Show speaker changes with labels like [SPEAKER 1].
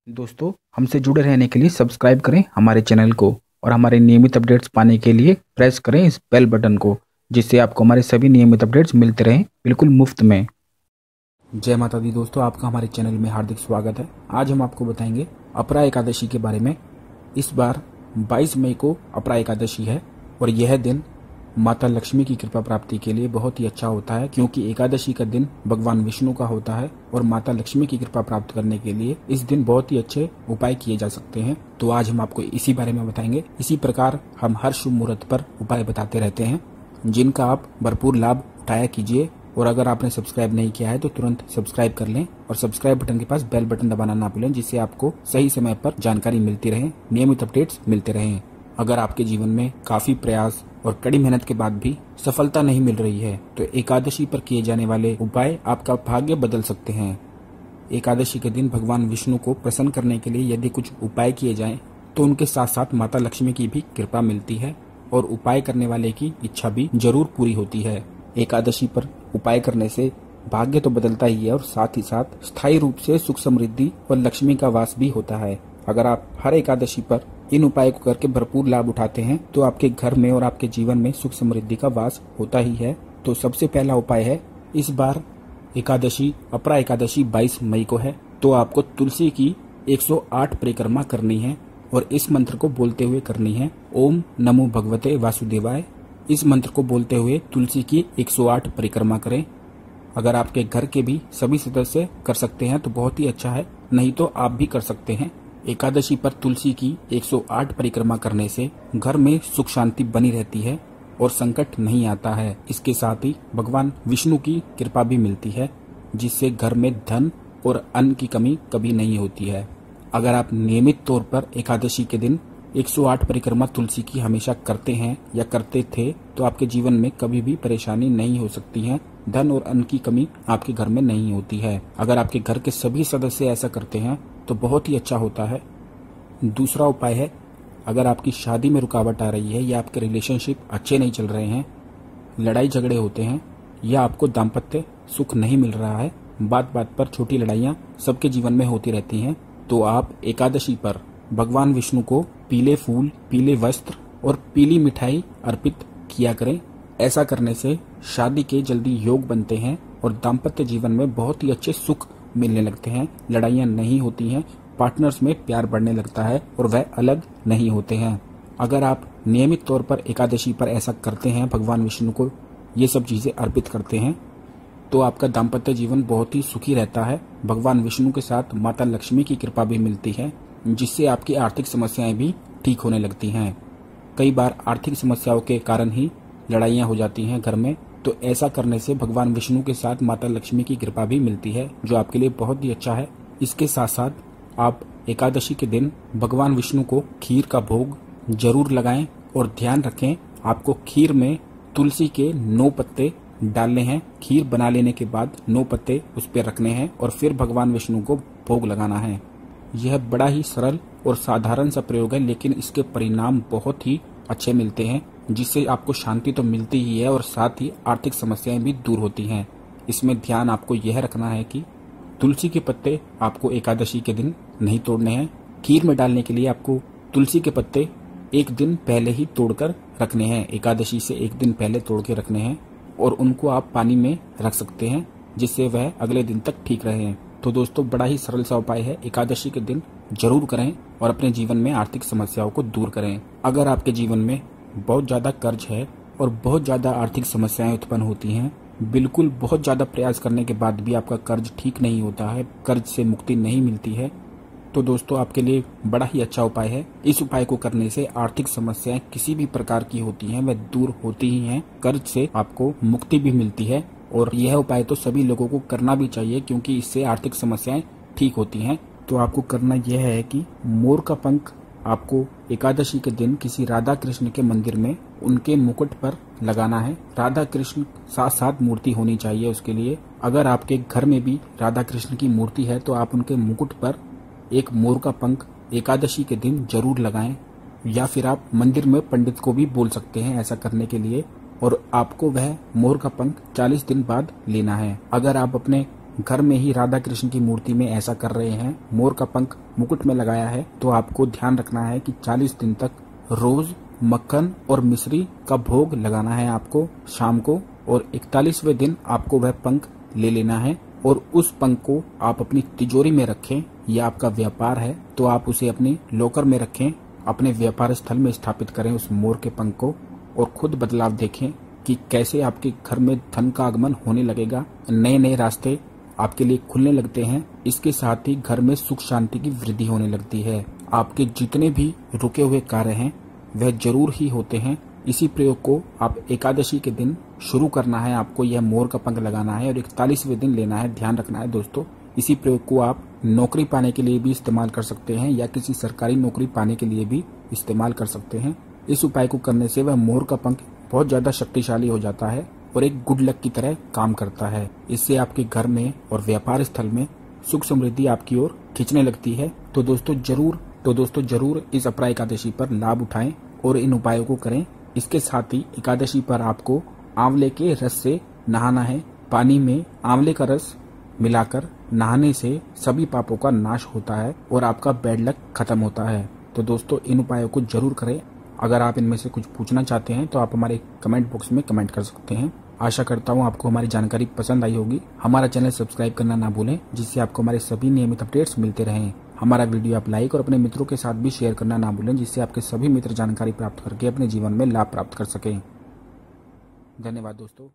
[SPEAKER 1] दोस्तों, हमसे जुड़े रहने के लिए सब्सक्राइब करें हमारे चैनल को और हमारे नियमित अपडेट्स पाने के लिए प्रेस करें इस बेल बटन को, जिससे आपको हमारे सभी नियमित अपडेट्स मिलते रहें बिल्कुल मुफ्त में। जय माता दी दोस्तों, आपका हमारे चैनल में हार्दिक स्वागत है। आज हम आपको बताएंगे अपरा एकादशी के बारे में। इस बार 22 मई को अपरा एकादशी है और यह दिन माता लक्ष्मी की कृपा प्राप्ति के लिए बहुत ही अच्छा होता है, क्योंकि एकादशी का दिन भगवान विष्णु का होता है और माता लक्ष्मी की कृपा प्राप्त करने के लिए इस दिन बहुत ही अच्छे उपाय किए जा सकते हैं। तो आज हम आपको इसी बारे में बताएंगे। इसी प्रकार हम हर शुभ मुहूर्त पर उपाय बताते रहते हैं, जिनका आप भरपूर लाभ उठाया कीजिए। और अगर आपने सब्सक्राइब नहीं किया है तो तुरंत सब्सक्राइब कर लें और सब्सक्राइब बटन के पास बेल बटन दबाना ना भूलें, जिससे आपको सही समय पर जानकारी मिलती रहे, नियमित अपडेट्स मिलते रहें। अगर आपके जीवन में काफी प्रयास और कड़ी मेहनत के बाद भी सफलता नहीं मिल रही है तो एकादशी पर किए जाने वाले उपाय आपका भाग्य बदल सकते हैं। एकादशी के दिन भगवान विष्णु को प्रसन्न करने के लिए यदि कुछ उपाय किए जाएं तो उनके साथ साथ माता लक्ष्मी की भी कृपा मिलती है और उपाय करने वाले की इच्छा भी जरूर पूरी होती है। एकादशी पर उपाय करने से भाग्य तो बदलता ही है और साथ ही साथ स्थायी रूप से सुख समृद्धि और लक्ष्मी का वास भी होता है। अगर आप हर एकादशी पर इन उपाय को करके भरपूर लाभ उठाते हैं तो आपके घर में और आपके जीवन में सुख समृद्धि का वास होता ही है। तो सबसे पहला उपाय है, इस बार एकादशी अपरा एकादशी 22 मई को है, तो आपको तुलसी की 108 परिक्रमा करनी है और इस मंत्र को बोलते हुए करनी है, ओम नमो भगवते वासुदेवाय। इस मंत्र को बोलते हुए तुलसी की 108 परिक्रमा करें। अगर आपके घर के भी सभी सदस्य कर सकते हैं तो बहुत ही अच्छा है, नहीं तो आप भी कर सकते हैं। एकादशी पर तुलसी की 108 परिक्रमा करने से घर में सुख शांति बनी रहती है और संकट नहीं आता है। इसके साथ ही भगवान विष्णु की कृपा भी मिलती है, जिससे घर में धन और अन्न की कमी कभी नहीं होती है। अगर आप नियमित तौर पर एकादशी के दिन 108 परिक्रमा तुलसी की हमेशा करते हैं या करते थे तो आपके जीवन में कभी भी परेशानी नहीं हो सकती है। धन और अन्न की कमी आपके घर में नहीं होती है। अगर आपके घर के सभी सदस्य ऐसा करते हैं तो बहुत ही अच्छा होता है। दूसरा उपाय है, अगर आपकी शादी में रुकावट आ रही है या आपके रिलेशनशिप अच्छे नहीं चल रहे हैं, लड़ाई झगड़े होते हैं या आपको दाम्पत्य सुख नहीं मिल रहा है, बात बात पर छोटी लड़ाइयाँ सबके जीवन में होती रहती हैं, तो आप एकादशी पर भगवान विष्णु को पीले फूल, पीले वस्त्र और पीली मिठाई अर्पित किया करें। ऐसा करने से शादी के जल्दी योग बनते हैं और दाम्पत्य जीवन में बहुत ही अच्छे सुख मिलने लगते हैं, लड़ाइयाँ नहीं होती हैं, पार्टनर्स में प्यार बढ़ने लगता है और वह अलग नहीं होते हैं। अगर आप नियमित तौर पर एकादशी पर ऐसा करते हैं, भगवान विष्णु को ये सब चीजें अर्पित करते हैं, तो आपका दाम्पत्य जीवन बहुत ही सुखी रहता है। भगवान विष्णु के साथ माता लक्ष्मी की कृपा भी मिलती है, जिससे आपकी आर्थिक समस्याएं भी ठीक होने लगती हैं। कई बार आर्थिक समस्याओं के कारण ही लड़ाइयाँ हो जाती हैं घर में, तो ऐसा करने से भगवान विष्णु के साथ माता लक्ष्मी की कृपा भी मिलती है, जो आपके लिए बहुत ही अच्छा है। इसके साथ साथ आप एकादशी के दिन भगवान विष्णु को खीर का भोग जरूर लगाएं और ध्यान रखें, आपको खीर में तुलसी के 9 पत्ते डालने हैं। खीर बना लेने के बाद 9 पत्ते उस पर रखने हैं और फिर भगवान विष्णु को भोग लगाना है। यह बड़ा ही सरल और साधारण सा प्रयोग है, लेकिन इसके परिणाम बहुत ही अच्छे मिलते हैं, जिससे आपको शांति तो मिलती ही है और साथ ही आर्थिक समस्याएं भी दूर होती हैं। इसमें ध्यान आपको यह रखना है कि तुलसी के पत्ते आपको एकादशी के दिन नहीं तोड़ने हैं। खीर में डालने के लिए आपको तुलसी के पत्ते एक दिन पहले ही तोड़कर रखने हैं, एकादशी से एक दिन पहले तोड़ के रखने हैं और उनको आप पानी में रख सकते हैं, जिससे वह अगले दिन तक ठीक रहे। तो दोस्तों, बड़ा ही सरल सा उपाय है, एकादशी के दिन जरूर करें और अपने जीवन में आर्थिक समस्याओं को दूर करें। अगर आपके जीवन में बहुत ज्यादा कर्ज है और बहुत ज्यादा आर्थिक समस्याएं उत्पन्न होती हैं, बिल्कुल बहुत ज्यादा प्रयास करने के बाद भी आपका कर्ज ठीक नहीं होता है, कर्ज से मुक्ति नहीं मिलती है, तो दोस्तों आपके लिए बड़ा ही अच्छा उपाय है। इस उपाय को करने से आर्थिक समस्याएं किसी भी प्रकार की होती हैं वह दूर होती ही हैं, कर्ज से आपको मुक्ति भी मिलती है और यह उपाय तो सभी लोगों को करना भी चाहिए, क्योंकि इससे आर्थिक समस्याएं ठीक होती हैं। तो आपको करना यह है कि मोर का पंख आपको एकादशी के दिन किसी राधा कृष्ण के मंदिर में उनके मुकुट पर लगाना है। राधा कृष्ण साथ साथ मूर्ति होनी चाहिए उसके लिए। अगर आपके घर में भी राधा कृष्ण की मूर्ति है तो आप उनके मुकुट पर एक मोर का पंख एकादशी के दिन जरूर लगाएं, या फिर आप मंदिर में पंडित को भी बोल सकते हैं ऐसा करने के लिए, और आपको वह मोर का पंख 40 दिन बाद लेना है। अगर आप अपने घर में ही राधा कृष्ण की मूर्ति में ऐसा कर रहे हैं, मोर का पंख मुकुट में लगाया है, तो आपको ध्यान रखना है कि 40 दिन तक रोज मक्खन और मिश्री का भोग लगाना है आपको शाम को, और 41वें दिन आपको वह पंख ले लेना है और उस पंख को आप अपनी तिजोरी में रखें। यह आपका व्यापार है तो आप उसे अपने लॉकर में रखें, अपने व्यापार स्थल में स्थापित करें उस मोर के पंख को, और खुद बदलाव देखें कि कैसे आपके घर में धन का आगमन होने लगेगा, नए नए रास्ते आपके लिए खुलने लगते हैं। इसके साथ ही घर में सुख शांति की वृद्धि होने लगती है। आपके जितने भी रुके हुए कार्य हैं वह जरूर ही होते हैं। इसी प्रयोग को आप एकादशी के दिन शुरू करना है, आपको यह मोर का पंख लगाना है और 41वें दिन लेना है। ध्यान रखना है दोस्तों, इसी प्रयोग को आप नौकरी पाने के लिए भी इस्तेमाल कर सकते हैं या किसी सरकारी नौकरी पाने के लिए भी इस्तेमाल कर सकते हैं। इस उपाय को करने से वह मोर का पंख बहुत ज्यादा शक्तिशाली हो जाता है और एक गुड लक की तरह काम करता है। इससे आपके घर में और व्यापार स्थल में सुख समृद्धि आपकी ओर खींचने लगती है। तो दोस्तों जरूर इस अपरा एकादशी पर लाभ उठाएं और इन उपायों को करें। इसके साथ ही एकादशी पर आपको आंवले के रस से नहाना है। पानी में आंवले का रस मिलाकर नहाने से सभी पापों का नाश होता है और आपका बैड लक खत्म होता है। तो दोस्तों इन उपायों को जरूर करें। अगर आप इनमें से कुछ पूछना चाहते हैं तो आप हमारे कमेंट बॉक्स में कमेंट कर सकते हैं। आशा करता हूँ आपको हमारी जानकारी पसंद आई होगी। हमारा चैनल सब्सक्राइब करना ना भूलें, जिससे आपको हमारे सभी नियमित अपडेट्स मिलते रहें। हमारा वीडियो आप लाइक और अपने मित्रों के साथ भी शेयर करना ना भूलें, जिससे आपके सभी मित्र जानकारी प्राप्त करके अपने जीवन में लाभ प्राप्त कर सकें। धन्यवाद दोस्तों।